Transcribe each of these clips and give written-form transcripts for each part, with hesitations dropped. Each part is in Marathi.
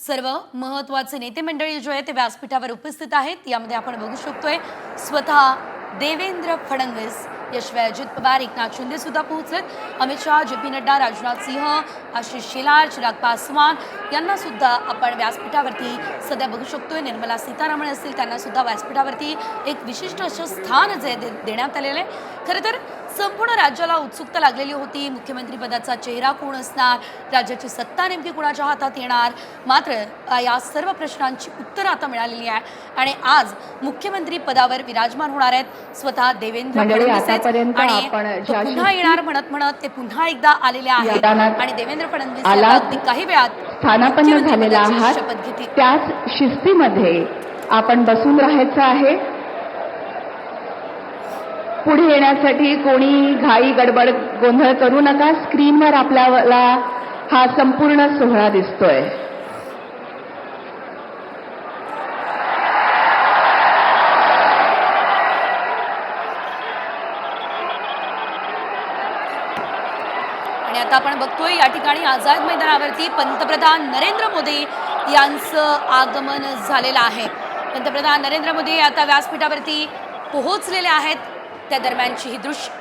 सर्व महत्त्वाचे नेते मंडळी जो आहे ते व्यासपीठावर उपस्थित आहेत। यामध्ये आपण बघू शकतोय स्वतः देवेंद्र फडणवीस, याशिवाय अजित पवार, एकनाथ शिंदे सुद्धा पोहोचलेत। अमित शाह, जे.पी. नड्डा, राजनाथ सिंह, आशिष शेलार, चिराग पासवान यांना सुद्धा आपण व्यासपीठावरती सध्या बघू शकतोय। निर्मला सीतारामन असतील, त्यांना सुद्धा व्यासपीठावरती एक विशिष्ट असं स्थान जे देण्यात आलेलं आहे। खरं तर संपूर्ण राज्याला उत्सुकता लागलेली होती, मुख्यमंत्री पदाचा चेहरा कोण असणार, राज्याची सत्ता नेमकी कुणाच्या हातात येणार। मात्र या सर्व प्रश्नांची उत्तरं आता मिळालेली आहे आणि आज मुख्यमंत्री पदावर विराजमान होणार आहेत स्वतः देवेंद्र फडणवीस आणि पुन्हा येणार म्हणत ते पुन्हा एकदा आलेले आहेत आणि देवेंद्र फडणवीस अगदी काही वेळात स्थानापन्न झालेला आहात। त्याच शिस्तीमध्ये आपण बसून राहायचं आहे। पुढे येण्यासाठी कोणी घाई गडबड गोंधळ करू नका। स्क्रीनवर आपल्याला हा संपूर्ण सोहळा दिसतोय। आणि आता आपण बघतोय या ठिकाणी आझाद मैदानावरती पंतप्रधान नरेंद्र मोदी यांचं आगमन झालेलं आहे। पंतप्रधान नरेंद्र मोदी आता व्यासपीठावरती पोहोचलेले आहेत। त्या दरम्यानची ही दृश्य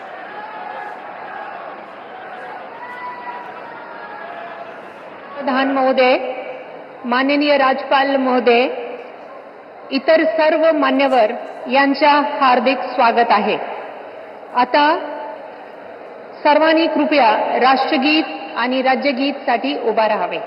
प्रधान महोदय, माननीय राज्यपाल महोदय, इतर सर्व मान्यवर यांच्या हार्दिक स्वागत आहे। आता सर्वांनी कृपया राष्ट्रगीत आणि राज्यगीत साठी उभा राहावे।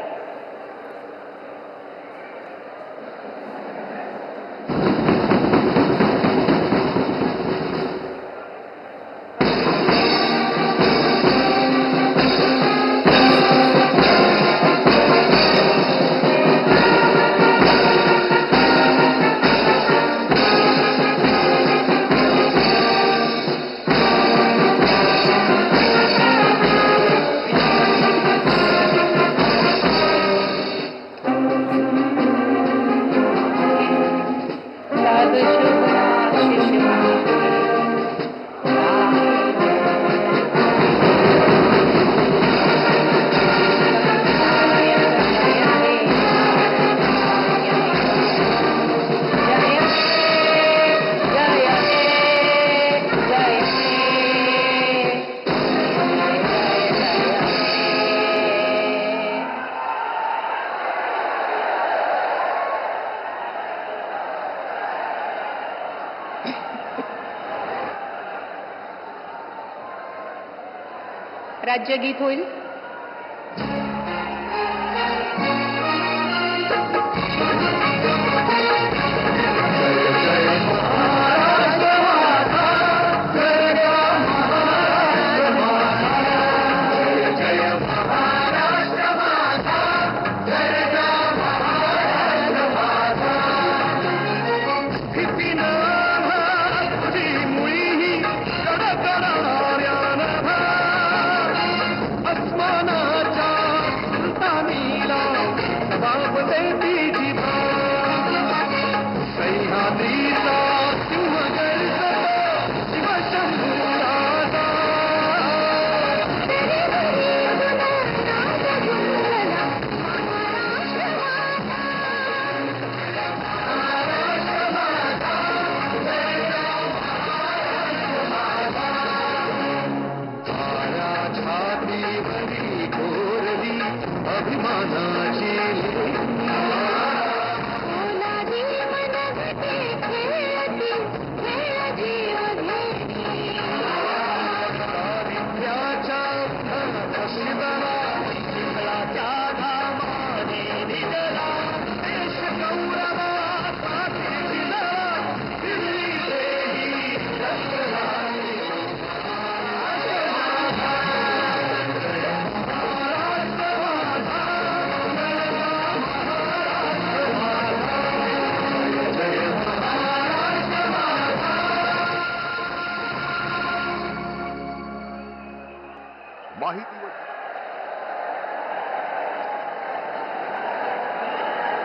राज्यगीत होईल। माहिती